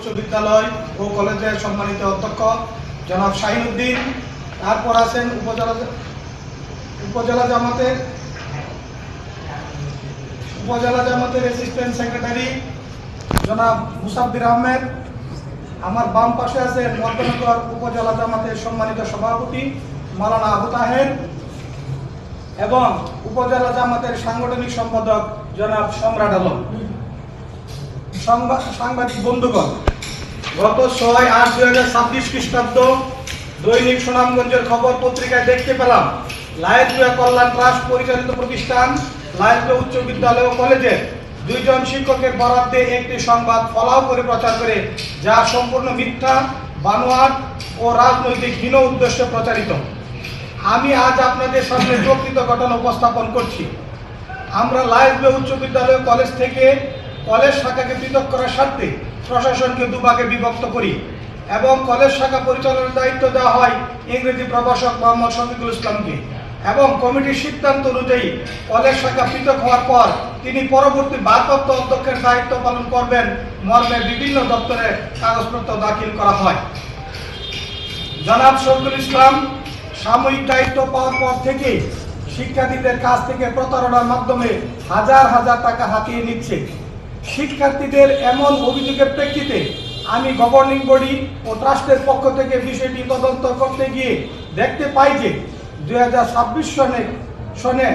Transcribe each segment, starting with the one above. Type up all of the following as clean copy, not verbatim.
উচ্চ বিদ্যালয় ও কলেজের সম্মানিত অধ্যক্ষ জনাব শাহিন উদ্দিন, তারপর আছেন উপজেলা জামাতের অ্যাসিস্ট্যান্ট সেক্রেটারি জনাব মুসাব্বির আহমেদ। আমার বাম পাশে আছেন মধ্যনগর উপজেলা জামাতের সম্মানিত সভাপতি মাওলানা আবু তাহের এবং উপজেলা জামাতের সাংগঠনিক সম্পাদক জনাব সম্রাট আলম। সাংবাদিক বন্ধুগণ, গত 6/8/2026 খ্রিস্টাব্দ দৈনিক সুনামগঞ্জের খবর পত্রিকায় দেখতে পেলাম লায়েকুয়া কল্যাণ ট্রাস্ট পরিচালিত প্রতিষ্ঠান লায়েকুয়া উচ্চ বিদ্যালয় ও কলেজের 2 জন শিক্ষকের বরাদ্দে একটি সংবাদ ফলাও করে প্রচার করে, যা সম্পূর্ণ মিথ্যা, বানোয়াট ও রাজনৈতিক হীন উদ্দেশ্যে প্রচারিত। আমি আজ আপনাদের সামনে প্রকৃত ঘটনা উপস্থাপন করছি। আমরা লায়েকুয়া উচ্চ বিদ্যালয় কলেজ থেকে কলেজ শাখাকে পৃথক করার স্বার্থে প্রশাসনকে দুভাগে বিভক্ত করি এবং কলেজ শাখা পরিচালনার দায়িত্ব দেওয়া হয় ইংরেজি প্রভাষক মোহাম্মদ শফিকুল ইসলামকে, এবং কমিটির সিদ্ধান্ত অনুযায়ী কলেজ শাখা পৃথক হওয়ার পর তিনি পরবর্তী ভারপ্রাপ্ত অধ্যক্ষের দায়িত্ব পালন করবেন মর্মে বিভিন্ন দপ্তরে কাগজপত্র দাখিল করা হয়। জনাব শফিকুল ইসলাম সাময়িক দায়িত্ব পাওয়ার পর থেকে শিক্ষার্থীদের কাছ থেকে প্রতারণার মাধ্যমে হাজার হাজার টাকা হাতিয়ে নিচ্ছে। শিক্ষার্থীদের এমন অভিযোগের প্রেক্ষিতে আমি গভর্নিং বডি ও ট্রাস্টের পক্ষ থেকে বিষয়টি তদন্ত করতে গিয়ে দেখতে পাই যে 2026 সনে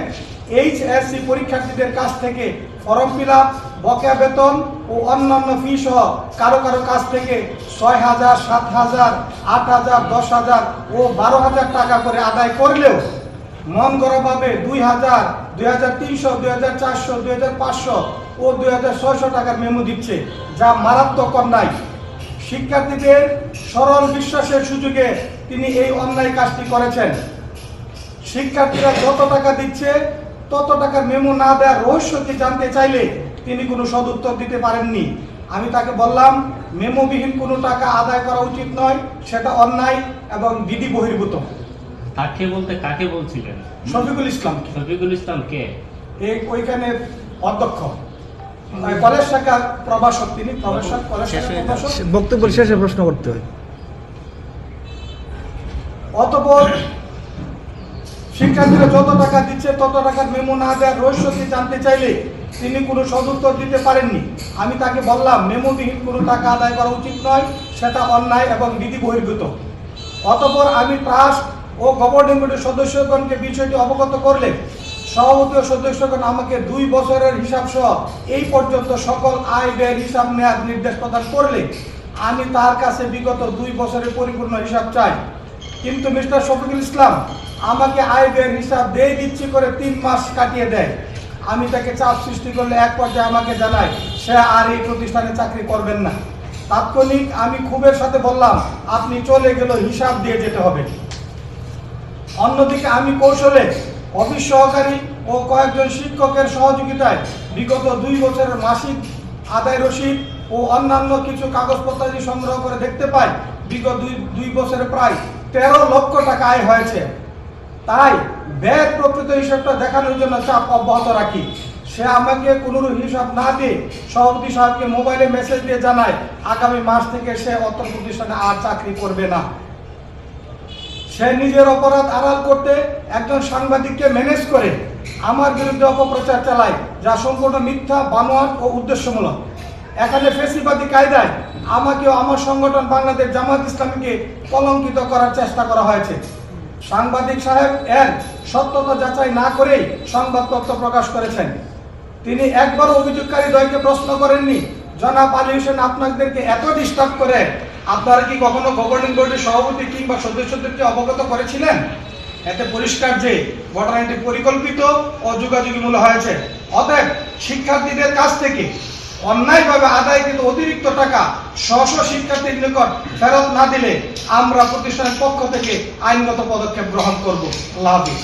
এইচএসসি পরীক্ষার্থীদের কাছ থেকে ফর্ম ফিল আপ, বকেয়া বেতন ও অন্যান্য ফি সহ কারো কাছ থেকে 6,000, 7,000, 8,000, 10,000 ও 12,000 টাকা করে আদায় করলেও মন গড়াভাবে 2,000, 2,300, 2,400, 2,500 ও 2,600 টাকার মেমো দিচ্ছে, যা মারাত্মক অন্যায়। শিক্ষার্থীদের সরল বিশ্বাসের সুযোগে তিনি এই অন্যায় কাজটি করেছেন। শিক্ষার্থীরা যত টাকা দিচ্ছে তত টাকার মেমো না দেওয়ার রহস্যটি জানতে চাইলে তিনি কোনো সদুত্তর দিতে পারেননি। আমি তাকে বললাম, মেমোবিহীন কোনো টাকা আদায় করা উচিত নয়, সেটা অন্যায় এবং বিধি বহির্ভূত। তাকে বলতে কাকে বলছিলেন? শফিকুল ইসলাম। শফিকুল ইসলাম কে? ওইখানে অধ্যক্ষ, কলেজ শাখার প্রভাষক, তিনি প্রভাষক, কলেজ শাখার প্রভাষক। বক্তব্য শেষে প্রশ্ন করতে হয়। অতঃপর শিক্ষার্থীরা যত টাকা দিচ্ছে তত টাকার মেমো না দেওয়ার রহস্যটি জানতে চাইলে তিনি কোনো সদুত্তর দিতে পারেননি। আমি তাকে বললাম, মেমোবিহীন কোনো টাকা আদায় করা উচিত নয়, সেটা অন্যায় এবং বিধি বহির্ভূত। অতঃপর আমি ট্রাস্ট ও গভর্নিং বডির সদস্যগণকে বিষয়টি অবগত করলে সভাপতি ও সদস্যগণ আমাকে 2 বছরের হিসাব সহ এই পর্যন্ত সকল আয় ব্যয়ের হিসাব নেওয়ার নির্দেশ প্রদান করলে আমি তার কাছে বিগত 2 বছরের পরিপূর্ণ হিসাব চাই। কিন্তু মিস্টার শফিকুল ইসলাম আমাকে আয় ব্যয়ের হিসাব দিচ্ছি করে 3 মাস কাটিয়ে দেয়। আমি তাকে চাপ সৃষ্টি করলে এক পর্যায়ে আমাকে জানায় সে আর এই প্রতিষ্ঠানে চাকরি করবেন না। তাৎক্ষণিক আমি ক্ষোভের সাথে বললাম, আপনি চলে গেলে হিসাব দিয়ে যেতে হবে। অন্যদিকে আমি কৌশলে অফিস সহকারী ও কয়েকজন শিক্ষকের সহযোগিতায় বিগত 2 বছরের মাসিক আদায় রসিদ ও অন্যান্য কিছু কাগজপত্রাদি সংগ্রহ করে দেখতে পাই বিগত 2 বছরে প্রায় 13 লক্ষ টাকা আয় হয়েছে। তাই ব্যয়ের প্রকৃত হিসাবটা দেখানোর জন্য চাপ অব্যাহত রাখি। সে আমাকে কোনো হিসাব না দিয়ে সভাপতি সাহেবকে মোবাইলে মেসেজ দিয়ে জানায় আগামী মাস থেকে সে অত্র প্রতিষ্ঠানে আর চাকরি করবে না। সে নিজের অপরাধ আড়াল করতে একজন সাংবাদিককে ম্যানেজ করে আমার বিরুদ্ধে অপপ্রচার চালায়, যা সম্পূর্ণ মিথ্যা, বানোয়াট ও উদ্দেশ্যমূলক। এখানে ফেসিবাদী কায়দায় আমাকে ও আমার সংগঠন বাংলাদেশ জামাত ইসলামীকে কলঙ্কিত করার চেষ্টা করা হয়েছে। সাংবাদিক সাহেব এর সত্যতা যাচাই না করেই সংবাদপত্র প্রকাশ করেছেন। তিনি একবার অভিযোগকারী দ্বয়কে প্রশ্ন করেননি, জনাব আলী হোসেন আপনাদেরকে এত ডিস্টার্ব করে আপনারা কি কখনো গভর্নিং বডির সভাপতি কিংবা সদস্যদেরকে অবগত করেছিলেন? এতে পরিষ্কার যে ঘটনাটি পরিকল্পিত ও যোগাযোগমূলক হয়েছে। অতএব শিক্ষার্থীদের কাছ থেকে অন্যায়ভাবে আদায়কৃত অতিরিক্ত টাকা স্ব শিক্ষার্থীর নিকট ফেরত না দিলে আমরা প্রতিষ্ঠানের পক্ষ থেকে আইনগত পদক্ষেপ গ্রহণ করব। আল্লাহ হাফেজ।